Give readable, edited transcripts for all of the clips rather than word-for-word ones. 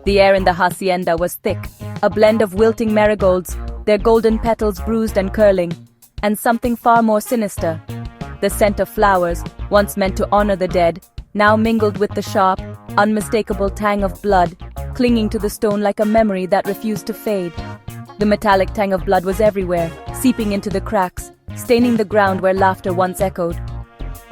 The air in the hacienda was thick, a blend of wilting marigolds, their golden petals bruised and curling, and something far more sinister. The scent of flowers, once meant to honor the dead, now mingled with the sharp, unmistakable tang of blood, clinging to the stone like a memory that refused to fade. The metallic tang of blood was everywhere, seeping into the cracks, staining the ground where laughter once echoed.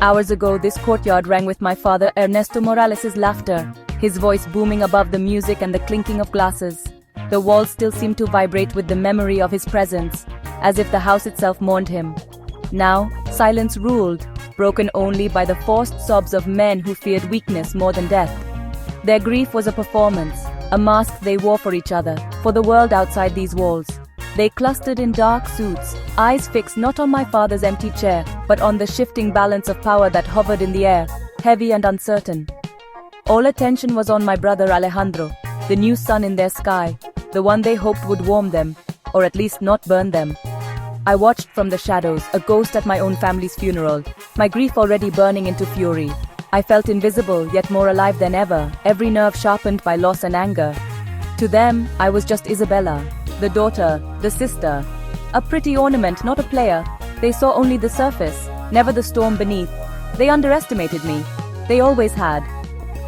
Hours ago, this courtyard rang with my father Ernesto Morales' laughter, his voice booming above the music and the clinking of glasses. The walls still seemed to vibrate with the memory of his presence, as if the house itself mourned him. Now, silence ruled, broken only by the forced sobs of men who feared weakness more than death. Their grief was a performance, a mask they wore for each other, for the world outside these walls. They clustered in dark suits, eyes fixed not on my father's empty chair, but on the shifting balance of power that hovered in the air, heavy and uncertain. All attention was on my brother Alejandro, the new sun in their sky, the one they hoped would warm them, or at least not burn them. I watched from the shadows, a ghost at my own family's funeral, my grief already burning into fury. I felt invisible, yet more alive than ever, every nerve sharpened by loss and anger. To them, I was just Isabella, the daughter, the sister. A pretty ornament, not a player. They saw only the surface, never the storm beneath. They underestimated me. They always had.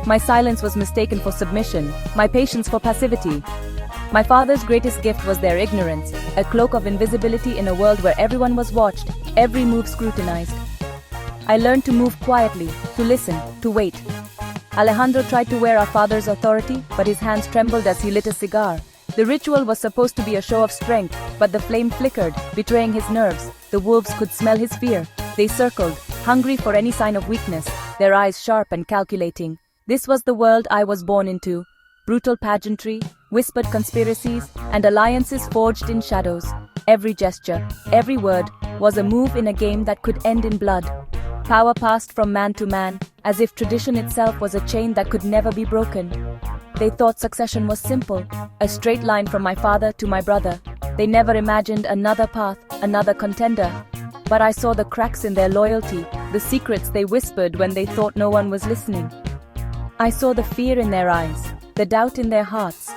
My silence was mistaken for submission, my patience for passivity. My father's greatest gift was their ignorance, a cloak of invisibility in a world where everyone was watched, every move scrutinized. I learned to move quietly, to listen, to wait. Alejandro tried to wear our father's authority, but his hands trembled as he lit a cigar. The ritual was supposed to be a show of strength, but the flame flickered, betraying his nerves. The wolves could smell his fear. They circled, hungry for any sign of weakness, their eyes sharp and calculating. This was the world I was born into. Brutal pageantry, whispered conspiracies, and alliances forged in shadows. Every gesture, every word, was a move in a game that could end in blood. Power passed from man to man, as if tradition itself was a chain that could never be broken. They thought succession was simple, a straight line from my father to my brother. They never imagined another path, another contender. But I saw the cracks in their loyalty, the secrets they whispered when they thought no one was listening. I saw the fear in their eyes, the doubt in their hearts.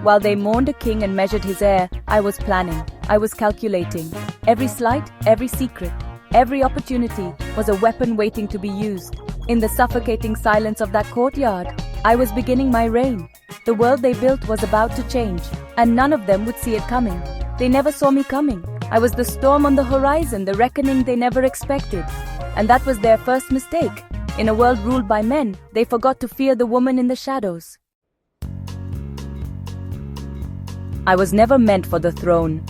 While they mourned a king and measured his heir, I was planning, I was calculating. Every slight, every secret, every opportunity was a weapon waiting to be used. In the suffocating silence of that courtyard, I was beginning my reign. The world they built was about to change, and none of them would see it coming. They never saw me coming. I was the storm on the horizon, the reckoning they never expected. And that was their first mistake. In a world ruled by men, they forgot to fear the woman in the shadows. I was never meant for the throne.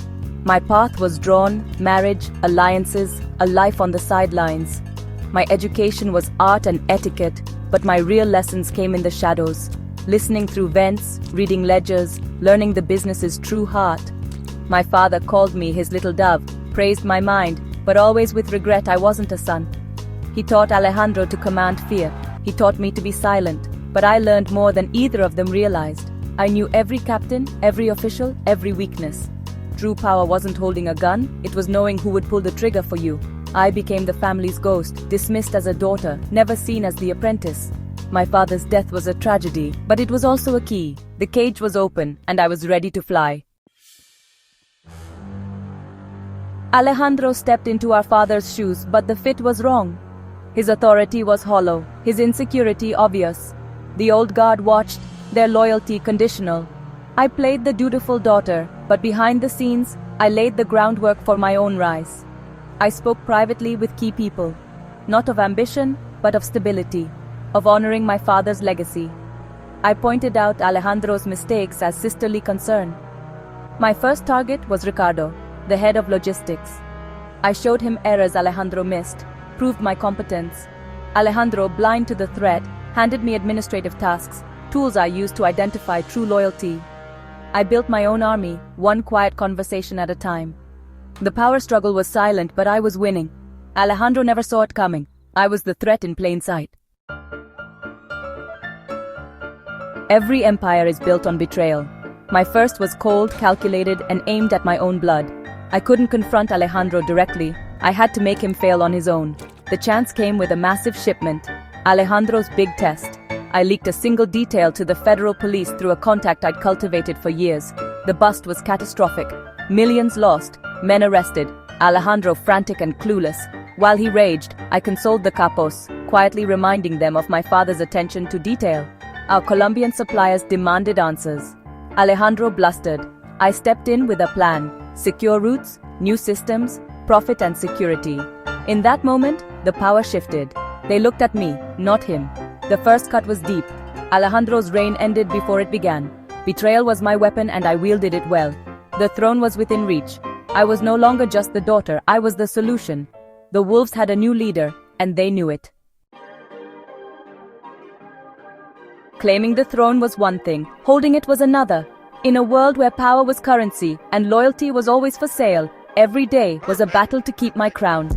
My path was drawn, marriage, alliances, a life on the sidelines. My education was art and etiquette, but my real lessons came in the shadows. Listening through vents, reading ledgers, learning the business's true heart. My father called me his little dove, praised my mind, but always with regret I wasn't a son. He taught Alejandro to command fear. He taught me to be silent, but I learned more than either of them realized. I knew every captain, every official, every weakness. True power wasn't holding a gun, it was knowing who would pull the trigger for you. I became the family's ghost, dismissed as a daughter, never seen as the apprentice. My father's death was a tragedy, but it was also a key. The cage was open, and I was ready to fly. Alejandro stepped into our father's shoes, but the fit was wrong. His authority was hollow, his insecurity obvious. The old guard watched, their loyalty conditional. I played the dutiful daughter, but behind the scenes, I laid the groundwork for my own rise. I spoke privately with key people, not of ambition, but of stability, of honoring my father's legacy. I pointed out Alejandro's mistakes as sisterly concern. My first target was Ricardo, the head of logistics. I showed him errors Alejandro missed, proved my competence. Alejandro, blind to the threat, handed me administrative tasks, tools I used to identify true loyalty. I built my own army, one quiet conversation at a time. The power struggle was silent, but I was winning. Alejandro never saw it coming. I was the threat in plain sight. Every empire is built on betrayal. My first was cold, calculated, and aimed at my own blood. I couldn't confront Alejandro directly. I had to make him fail on his own. The chance came with a massive shipment, Alejandro's big test. I leaked a single detail to the federal police through a contact I'd cultivated for years. The bust was catastrophic. Millions lost, men arrested, Alejandro frantic and clueless. While he raged, I consoled the capos, quietly reminding them of my father's attention to detail. Our Colombian suppliers demanded answers. Alejandro blustered. I stepped in with a plan: secure routes, new systems, profit and security. In that moment, the power shifted. They looked at me, not him. The first cut was deep. Alejandro's reign ended before it began. Betrayal was my weapon and I wielded it well. The throne was within reach. I was no longer just the daughter, I was the solution. The wolves had a new leader, and they knew it. Claiming the throne was one thing, holding it was another. In a world where power was currency and loyalty was always for sale, every day was a battle to keep my crown.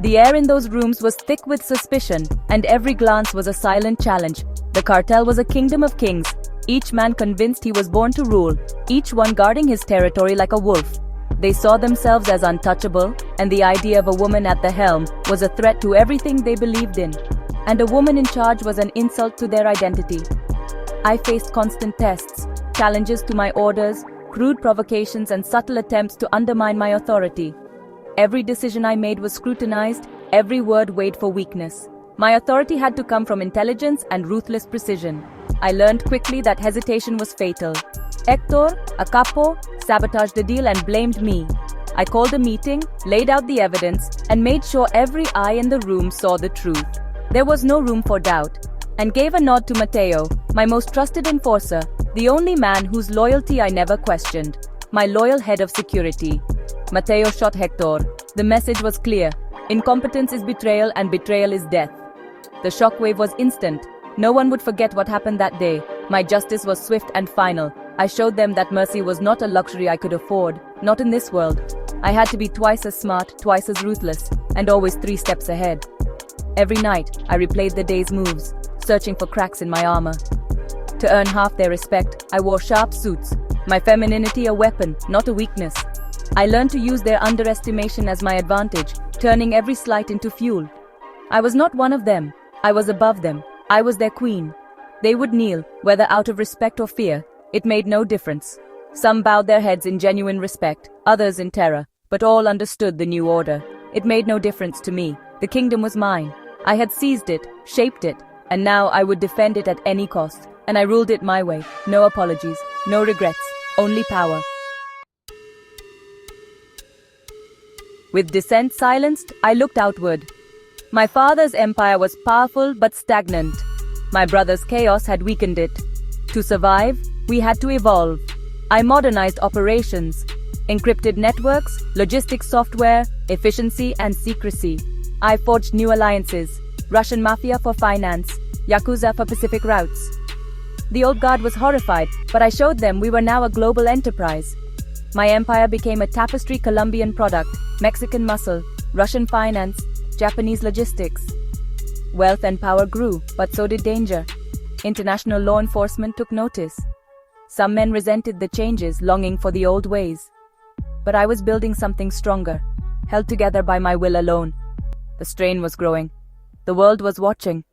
The air in those rooms was thick with suspicion, and every glance was a silent challenge. The cartel was a kingdom of kings, each man convinced he was born to rule, each one guarding his territory like a wolf. They saw themselves as untouchable, and the idea of a woman at the helm was a threat to everything they believed in. And a woman in charge was an insult to their identity. I faced constant tests, challenges to my orders, crude provocations and subtle attempts to undermine my authority. Every decision I made was scrutinized, every word weighed for weakness. My authority had to come from intelligence and ruthless precision. I learned quickly that hesitation was fatal. Hector, a capo, sabotaged the deal and blamed me. I called a meeting, laid out the evidence, and made sure every eye in the room saw the truth. There was no room for doubt, and gave a nod to Mateo, my most trusted enforcer, the only man whose loyalty I never questioned, my loyal head of security. Mateo shot Hector. The message was clear. Incompetence is betrayal and betrayal is death. The shockwave was instant. No one would forget what happened that day. My justice was swift and final. I showed them that mercy was not a luxury I could afford, not in this world. I had to be twice as smart, twice as ruthless, and always 3 steps ahead. Every night, I replayed the day's moves, searching for cracks in my armor. To earn half their respect, I wore sharp suits, my femininity a weapon, not a weakness. I learned to use their underestimation as my advantage, turning every slight into fuel. I was not one of them. I was above them. I was their queen. They would kneel, whether out of respect or fear. It made no difference. Some bowed their heads in genuine respect, others in terror, but all understood the new order. It made no difference to me. The kingdom was mine. I had seized it, shaped it, and now I would defend it at any cost. And I ruled it my way. No apologies, no regrets, only power. With dissent silenced, I looked outward. My father's empire was powerful but stagnant. My brother's chaos had weakened it. To survive, we had to evolve. I modernized operations, encrypted networks, logistics software, efficiency and secrecy. I forged new alliances, Russian mafia for finance, Yakuza for Pacific routes. The old guard was horrified, but I showed them we were now a global enterprise. My empire became a tapestry Colombian product, Mexican muscle, Russian finance, Japanese logistics. Wealth and power grew, but so did danger. International law enforcement took notice. Some men resented the changes, longing for the old ways. But I was building something stronger, held together by my will alone. The strain was growing. The world was watching.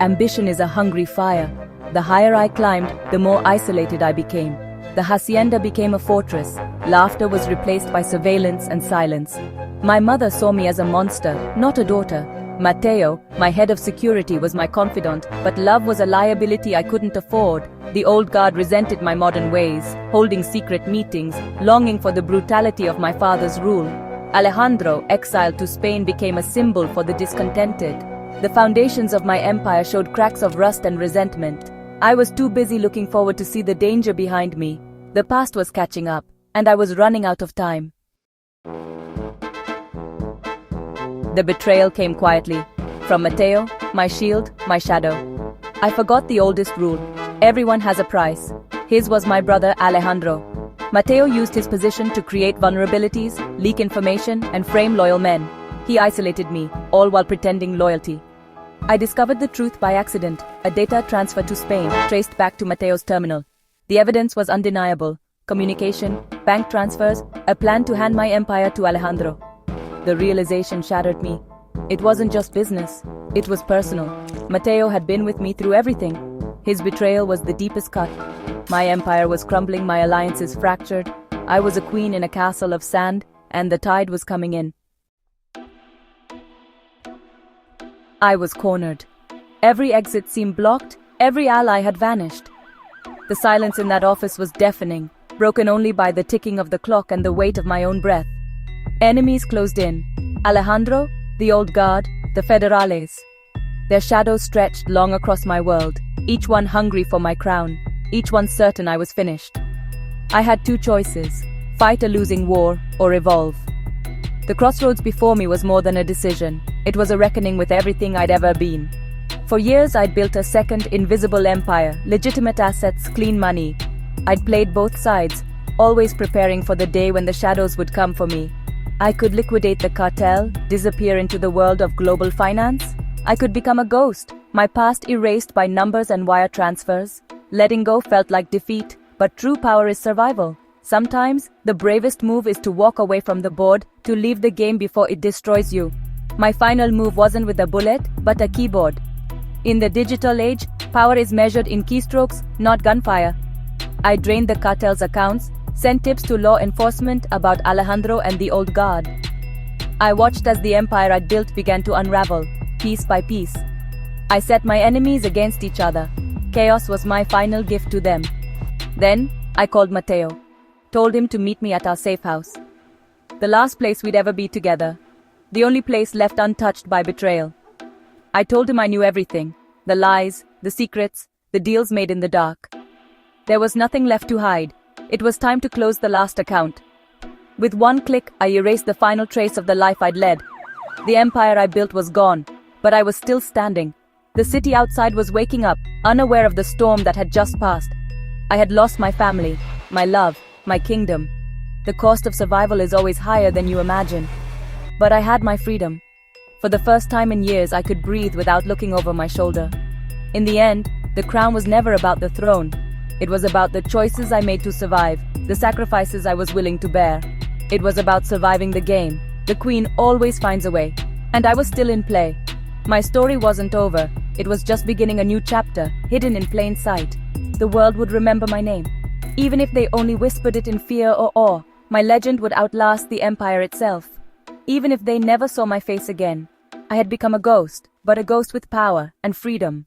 Ambition is a hungry fire. The higher I climbed, the more isolated I became. The hacienda became a fortress. Laughter was replaced by surveillance and silence. My mother saw me as a monster, not a daughter. Mateo, my head of security, was my confidant, but love was a liability I couldn't afford. The old guard resented my modern ways, holding secret meetings, longing for the brutality of my father's rule. Alejandro, exiled to Spain, became a symbol for the discontented. The foundations of my empire showed cracks of rust and resentment. I was too busy looking forward to see the danger behind me. The past was catching up, and I was running out of time. The betrayal came quietly. From Mateo, my shield, my shadow. I forgot the oldest rule. Everyone has a price. His was my brother Alejandro. Mateo used his position to create vulnerabilities, leak information, and frame loyal men. He isolated me, all while pretending loyalty. I discovered the truth by accident. A data transfer to Spain traced back to Mateo's terminal. The evidence was undeniable. Communication, bank transfers, a plan to hand my empire to Alejandro. The realization shattered me. It wasn't just business, it was personal. Matteo had been with me through everything. His betrayal was the deepest cut. My empire was crumbling, my alliances fractured. I was a queen in a castle of sand, and the tide was coming in. I was cornered. Every exit seemed blocked, every ally had vanished. The silence in that office was deafening, broken only by the ticking of the clock and the weight of my own breath. Enemies closed in. Alejandro, the old guard, the federales. Their shadows stretched long across my world, each one hungry for my crown, each one certain I was finished. I had two choices: fight a losing war or evolve. The crossroads before me was more than a decision. It was a reckoning with everything I'd ever been. For years I'd built a second, invisible empire, legitimate assets, clean money. I'd played both sides, always preparing for the day when the shadows would come for me. I could liquidate the cartel, disappear into the world of global finance. I could become a ghost, my past erased by numbers and wire transfers. Letting go felt like defeat, but true power is survival. Sometimes, the bravest move is to walk away from the board, to leave the game before it destroys you. My final move wasn't with a bullet, but a keyboard. In the digital age, power is measured in keystrokes, not gunfire. I drained the cartel's accounts, sent tips to law enforcement about Alejandro and the old guard. I watched as the empire I'd built began to unravel, piece by piece. I set my enemies against each other. Chaos was my final gift to them. Then, I called Matteo. Told him to meet me at our safe house. The last place we'd ever be together. The only place left untouched by betrayal. I told him I knew everything. The lies, the secrets, the deals made in the dark. There was nothing left to hide. It was time to close the last account. With one click, I erased the final trace of the life I'd led. The empire I built was gone, but I was still standing. The city outside was waking up, unaware of the storm that had just passed. I had lost my family, my love, my kingdom. The cost of survival is always higher than you imagine. But I had my freedom. For the first time in years, I could breathe without looking over my shoulder. In the end, the crown was never about the throne. It was about the choices I made to survive, the sacrifices I was willing to bear. It was about surviving the game. The queen always finds a way. And I was still in play. My story wasn't over. It was just beginning a new chapter, hidden in plain sight. The world would remember my name. Even if they only whispered it in fear or awe, my legend would outlast the empire itself. Even if they never saw my face again, I had become a ghost, but a ghost with power and freedom.